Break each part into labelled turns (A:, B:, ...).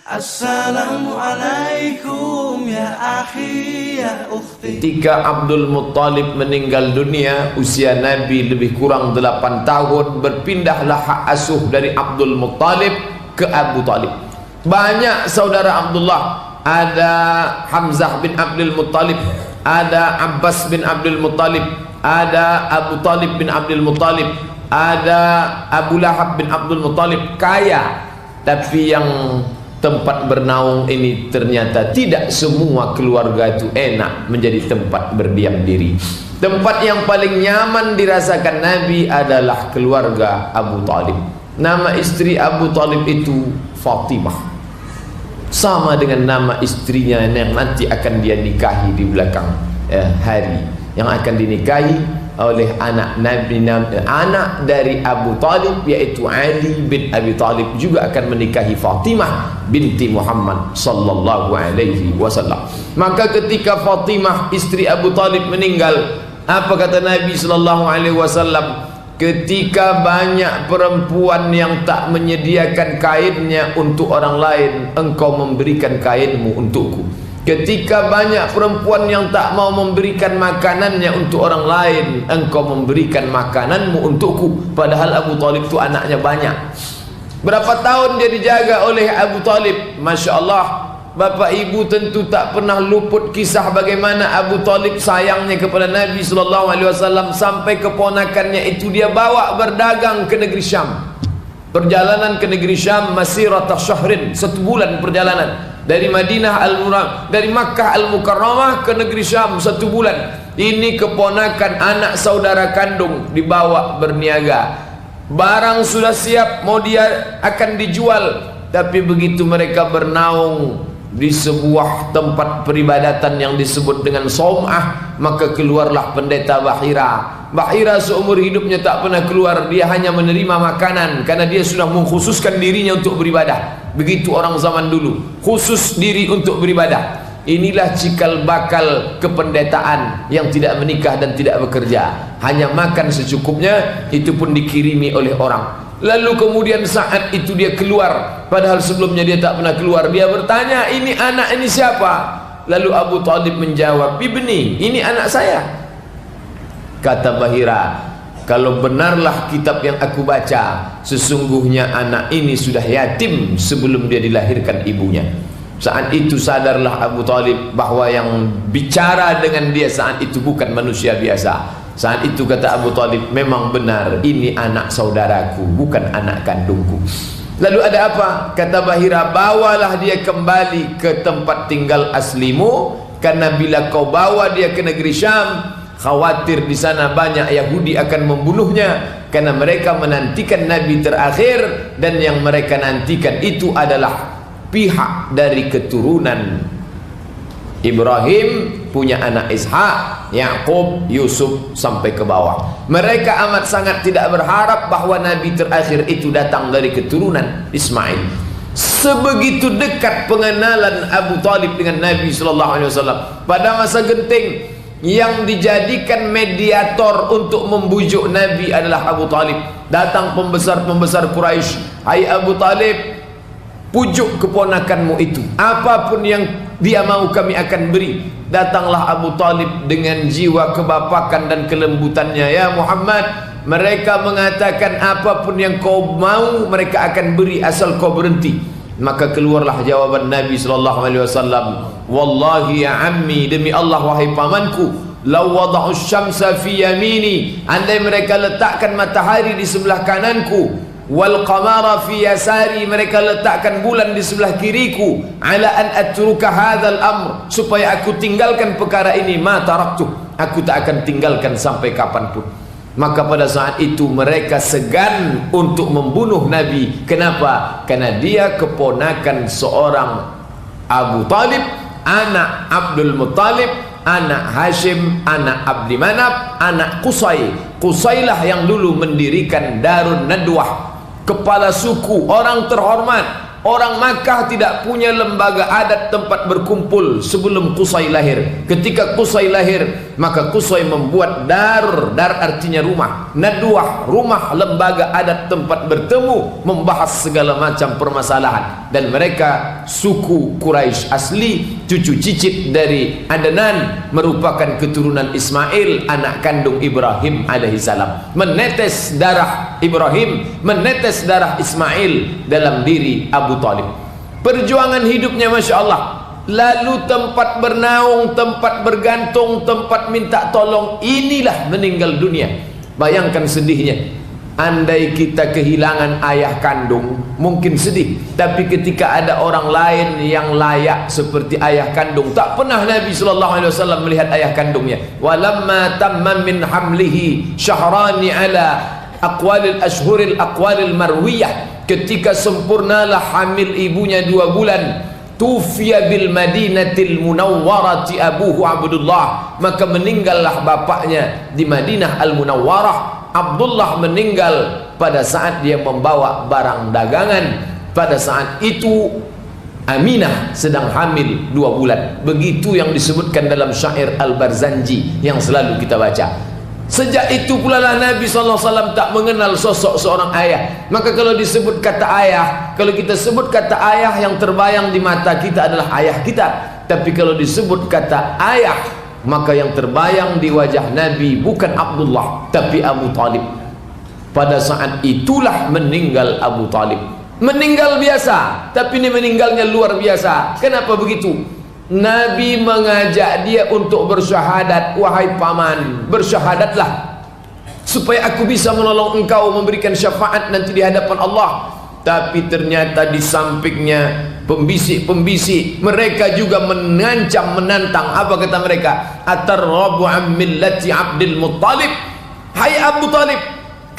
A: Assalamualaikum ya akhi ya ukhti.
B: Ketika Abdul Muttalib meninggal dunia, usia Nabi lebih kurang 8 tahun, berpindahlah hak asuh dari Abdul Muttalib ke Abu Talib. Banyak saudara Abdullah, ada Hamzah bin Abdul Muttalib, ada Abbas bin Abdul Muttalib, ada Abu Talib bin Abdul Muttalib, ada Abu Lahab bin Abdul Muttalib. Kaya, tapi yang tempat bernaung ini ternyata tidak semua keluarga itu enak menjadi tempat berdiam diri. Tempat yang paling nyaman dirasakan Nabi adalah keluarga Abu Talib. Nama istri Abu Talib itu Fatimah, sama dengan nama istrinya yang nanti akan dia nikahi di belakang hari, yang akan dinikahi oleh anak Nabi, anak dari Abu Talib, yaitu Ali bin Abi Talib, juga akan menikahi Fatimah binti Muhammad sallallahu alaihi wasallam. Maka ketika Fatimah istri Abu Talib meninggal, apa kata Nabi sallallahu alaihi wasallam? Ketika banyak perempuan yang tak menyediakan kainnya untuk orang lain, engkau memberikan kainmu untukku. Ketika banyak perempuan yang tak mau memberikan makanannya untuk orang lain, engkau memberikan makananmu untukku. Padahal Abu Talib itu anaknya banyak. Berapa tahun dia dijaga oleh Abu Talib? Masya Allah, Bapak Ibu tentu tak pernah luput kisah bagaimana Abu Talib sayangnya kepada Nabi SAW, sampai keponakannya itu dia bawa berdagang ke negeri Syam. Perjalanan ke negeri Syam masirata syahrin, 1 bulan perjalanan. Dari dari Makkah Al-Mukarramah ke negeri Syam 1 bulan. Ini keponakan anak saudara kandung dibawa berniaga. Barang sudah siap, mau dia akan dijual, tapi begitu mereka bernaung di sebuah tempat peribadatan yang disebut dengan Som'ah, maka keluarlah pendeta Bahira. Bahira seumur hidupnya tak pernah keluar, dia hanya menerima makanan karena dia sudah mengkhususkan dirinya untuk beribadah. Begitu orang zaman dulu, khusus diri untuk beribadah. Inilah cikal bakal kependetaan yang tidak menikah dan tidak bekerja, hanya makan secukupnya, itu pun dikirimi oleh orang. Lalu kemudian saat itu dia keluar, padahal sebelumnya dia tak pernah keluar. Dia bertanya, ini anak ini siapa? Lalu Abu Talib menjawab, ibni, ini anak saya. Kata Bahira, kalau benarlah kitab yang aku baca, sesungguhnya anak ini sudah yatim sebelum dia dilahirkan ibunya. Saat itu sadarlah Abu Talib bahwa yang bicara dengan dia saat itu bukan manusia biasa. Saat itu kata Abu Talib, memang benar ini anak saudaraku, bukan anak kandungku. Lalu ada apa? Kata Bahira, bawalah dia kembali ke tempat tinggal aslimu, karena bila kau bawa dia ke negeri Syam, khawatir di sana banyak Yahudi akan membunuhnya, karena mereka menantikan Nabi terakhir, dan yang mereka nantikan itu adalah pihak dari keturunan Ibrahim, punya anak Ishak, Yakub, Yusuf, sampai ke bawah. Mereka amat sangat tidak berharap bahwa Nabi terakhir itu datang dari keturunan Ismail. Sebegitu dekat pengenalan Abu Talib dengan Nabi SAW. Pada masa genting, yang dijadikan mediator untuk membujuk Nabi adalah Abu Talib. Datang pembesar-pembesar Quraisy, hai Abu Talib, pujuk keponakanmu itu, apapun yang dia mau kami akan beri. Datanglah Abu Talib dengan jiwa kebapakan dan kelembutannya. Ya Muhammad, mereka mengatakan apapun yang kau mau mereka akan beri asal kau berhenti. Maka keluarlah jawaban Nabi SAW, wallahi ya ammi, demi Allah wahai pamanku, law wada'u syamsa fi yamini, andai mereka letakkan matahari di sebelah kananku, wal qamara fi yasari, mereka letakkan bulan di sebelah kiriku, ala an atruka hadzal amr, supaya aku tinggalkan perkara ini, ma taraktu, aku tak akan tinggalkan sampai kapanpun. Maka pada saat itu mereka segan untuk membunuh Nabi. Kenapa? Karena dia keponakan seorang Abu Talib, anak Abdul Muttalib, anak Hashim, anak Abdi Manaf, anak Qusay. Qusaylah yang dulu mendirikan Darun Nadwah, kepala suku, orang terhormat Orang Makkah tidak punya lembaga adat tempat berkumpul sebelum Qusay lahir. Ketika Qusay lahir, maka Qusay membuat dar artinya rumah, nadwah, rumah lembaga adat tempat bertemu membahas segala macam permasalahan. Dan mereka suku Quraisy asli, cucu cicit dari Adnan, merupakan keturunan Ismail, anak kandung Ibrahim alaihissalam. Menetes darah Ibrahim, menetes darah Ismail dalam diri Abu Talib. Perjuangan hidupnya Masya Allah. Lalu tempat bernaung, tempat bergantung, tempat minta tolong, inilah meninggal dunia. Bayangkan sedihnya. Andai kita kehilangan ayah kandung, mungkin sedih. Tapi ketika ada orang lain yang layak seperti ayah kandung, tak pernah Nabi SAW melihat ayah kandungnya. Walamma tamma min hamlihi syahrani ala aqwalil ashhuril aqwalil marwiyah. Ketika sempurnalah hamil ibunya 2 bulan, tufiya bil madinatil munawwarati abuhu Abdullah, maka meninggallah bapaknya di Madinah al-Munawwarah. Abdullah meninggal pada saat dia membawa barang dagangan. Pada saat itu Aminah sedang hamil 2 bulan. Begitu yang disebutkan dalam syair Al-Barzanji yang selalu kita baca. Sejak itu pula lah Nabi SAW tak mengenal sosok seorang ayah. Maka kalau disebut kata ayah, kalau kita sebut kata ayah, yang terbayang di mata kita adalah ayah kita. Tapi kalau disebut kata ayah, maka yang terbayang di wajah Nabi bukan Abdullah, tapi Abu Talib. Pada saat itulah meninggal Abu Talib. Meninggal biasa, tapi ini meninggalnya luar biasa. Kenapa begitu? Nabi mengajak dia untuk bersyahadat. Wahai paman, bersyahadatlah supaya aku bisa menolong engkau, memberikan syafaat nanti di hadapan Allah. Tapi ternyata di sampingnya pembisik-pembisik, mereka juga mengancam, menantang. Apa kata mereka? Atarghabu an millati Abdul Muttalib. Hai Abu Talib,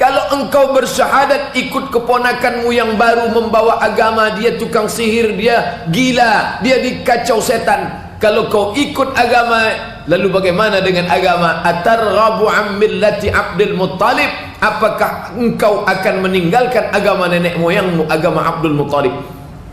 B: kalau engkau bersyahadat ikut keponakanmu yang baru membawa agama, dia tukang sihir, dia gila, dia dikacau setan. Kalau kau ikut agama, lalu bagaimana dengan agama? Atarghabu an millati Abdul Muttalib. Apakah engkau akan meninggalkan agama nenek moyangmu, agama Abdul Muttalib?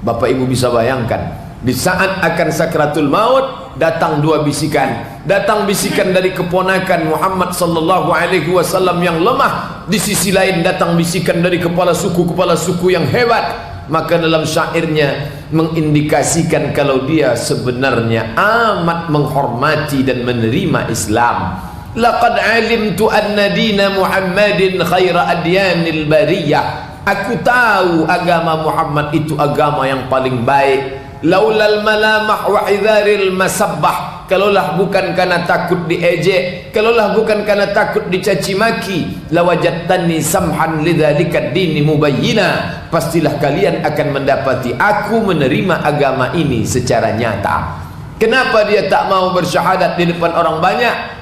B: Bapak Ibu bisa bayangkan, di saat akan sakratul maut, datang 2 bisikan. Datang bisikan dari keponakan Muhammad sallallahu alaihi wasallam yang lemah. Di sisi lain datang bisikan dari kepala suku yang hebat. Maka dalam syairnya mengindikasikan kalau dia sebenarnya amat menghormati dan menerima Islam. Laqad alimtu anna dina Muhammadin khaira adyanil bariyah. Aku tahu agama Muhammad itu agama yang paling baik. Laulal malamah wa idharil masabbah. Kalaulah bukan karena takut diejek, kalaulah bukan karena takut dicaci maki, lawajadtani samhan lidzalika dini mubayyina. Pastilah kalian akan mendapati aku menerima agama ini secara nyata. Kenapa dia tak mau bersyahadat di depan orang banyak?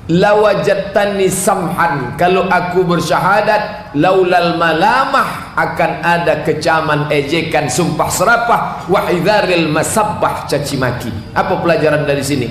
B: Lawajadtani samhan, kalau aku bersyahadat, laulal malamah, akan ada kecaman, ejekan, sumpah serapah, wahidharil masabbah, caci maki. Apa pelajaran dari sini?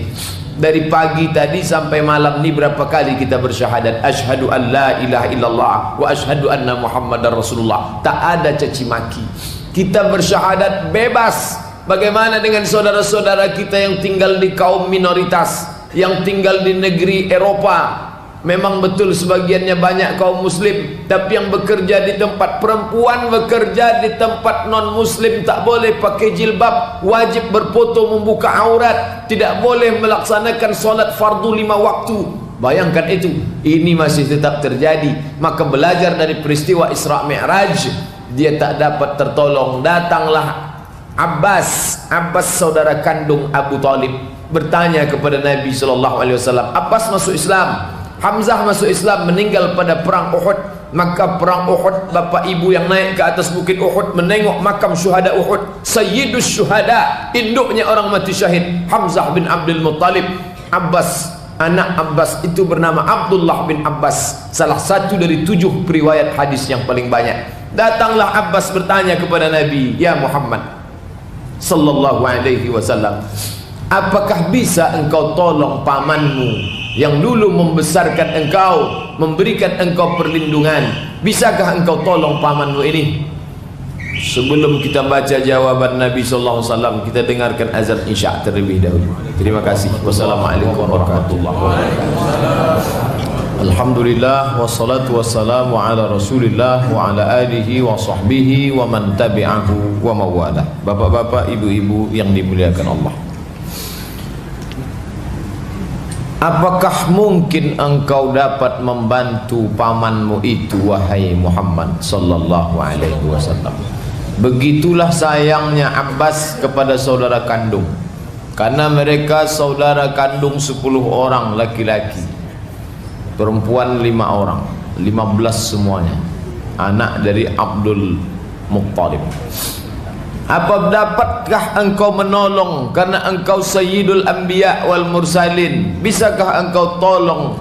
B: Dari pagi tadi sampai malam ni berapa kali kita bersyahadat? Asyhadu an la ilaha illallah wa asyhadu anna Muhammadar Rasulullah. Tak ada caci maki. Kita bersyahadat bebas. Bagaimana dengan saudara-saudara kita yang tinggal di kaum minoritas, yang tinggal di negeri Eropa? Memang betul sebagiannya banyak kaum muslim, tapi yang bekerja di tempat, perempuan bekerja di tempat non muslim tak boleh pakai jilbab, wajib berfoto membuka aurat, tidak boleh melaksanakan solat fardu 5 waktu. Bayangkan itu, ini masih tetap terjadi. Maka belajar dari peristiwa Isra Mi'raj, dia tak dapat tertolong. Datanglah Abbas saudara kandung Abu Talib, bertanya kepada Nabi SAW. Abbas masuk Islam, Hamzah masuk Islam, meninggal pada perang Uhud. Maka perang Uhud, bapak ibu yang naik ke atas bukit Uhud menengok makam syuhada Uhud, Sayyidus Syuhada, induknya orang mati syahid, Hamzah bin Abdul Muttalib. Abbas, anak Abbas itu bernama Abdullah bin Abbas, salah satu dari 7 periwayat hadis yang paling banyak. Datanglah Abbas bertanya kepada Nabi, ya Muhammad sallallahu alaihi wasallam, apakah bisa engkau tolong pamanmu yang dulu membesarkan engkau, memberikan engkau perlindungan? Bisakah engkau tolong pamanmu ini? Sebelum kita baca jawaban Nabi sallallahu alaihi wasallam, kita dengarkan azan Isya terlebih dahulu. Terima kasih. Wassalamualaikum warahmatullahi wabarakatuh. Alhamdulillah wassalatu wassalamu ala Rasulillah wa ala alihi wa sahbihi wa man tabi'ahu wa mawala. Bapak-bapak, ibu-ibu yang dimuliakan Allah. Apakah mungkin engkau dapat membantu pamanmu itu, wahai Muhammad sallallahu alaihi wasallam? Begitulah sayangnya Abbas kepada saudara kandung, karena mereka saudara kandung 10 orang laki-laki, perempuan 5 orang, 15 semuanya anak dari Abdul Muttalib. Apa dapatkah engkau menolong, karena engkau sayyidul anbiya wal mursalin, bisakah engkau tolong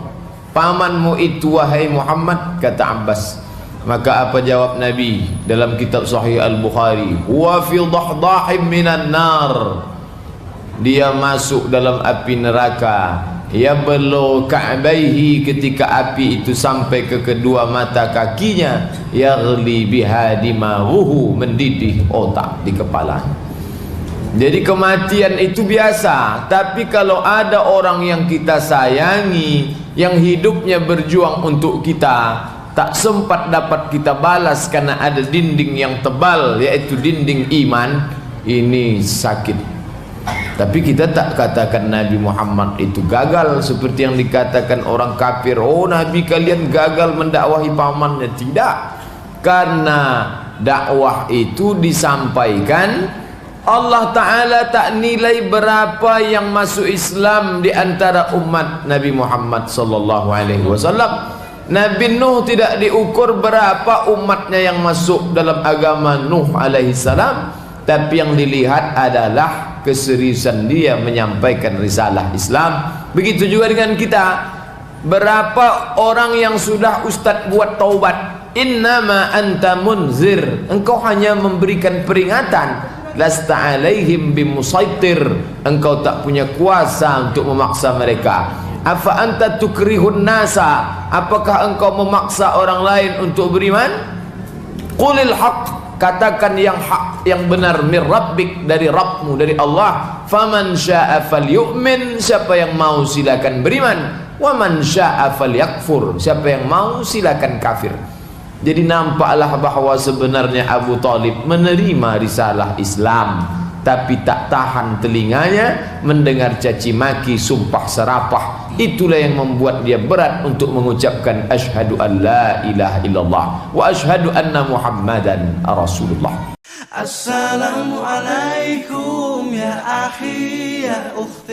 B: pamanmu itu, wahai Muhammad? Kata Abbas. Maka apa jawab Nabi dalam kitab Sahih Al-Bukhari? Wa fi dhahdahim minan nar, dia masuk dalam api neraka. Ya belu ka'baihi, ketika api itu sampai ke kedua mata kakinya. Yaghli biha dimaghuhu, mendidih otak di kepalanya. Jadi kematian itu biasa, tapi kalau ada orang yang kita sayangi, yang hidupnya berjuang untuk kita, tak sempat dapat kita balas karena ada dinding yang tebal, yaitu dinding iman, ini sakit. Tapi kita tak katakan Nabi Muhammad itu gagal seperti yang dikatakan orang kafir. Oh, Nabi kalian gagal mendakwahi pamannya. Tidak, karena dakwah itu disampaikan, Allah Ta'ala tak nilai berapa yang masuk Islam di antara umat Nabi Muhammad sallallahu alaihi wasallam. Nabi Nuh tidak diukur berapa umatnya yang masuk dalam agama Nuh alaihi salam, tapi yang dilihat adalah keseriusan dia menyampaikan risalah Islam. Begitu juga dengan kita. Berapa orang yang sudah ustaz buat taubat? Innama anta munzir, engkau hanya memberikan peringatan. Lasta alaihim bimusaitir, engkau tak punya kuasa untuk memaksa mereka. Afa anta tukrihun nasa, apakah engkau memaksa orang lain untuk beriman? Qulil haq, katakan yang hak, yang benar, mir rabbik, dari Rabbmu, dari Allah. Faman syaa falyu'min, siapa yang mau silakan beriman. Wa man syaa falyakfur, siapa yang mau silakan kafir. Jadi nampaklah bahwa sebenarnya Abu Talib menerima risalah Islam, tapi tak tahan telinganya mendengar caci maki, sumpah serapah. Itulah yang membuat dia berat untuk mengucapkan asyhadu an la ilaha illallah wa asyhadu anna Muhammadan Rasulullah.
A: Assalamualaikum ya akhi ya ukhti.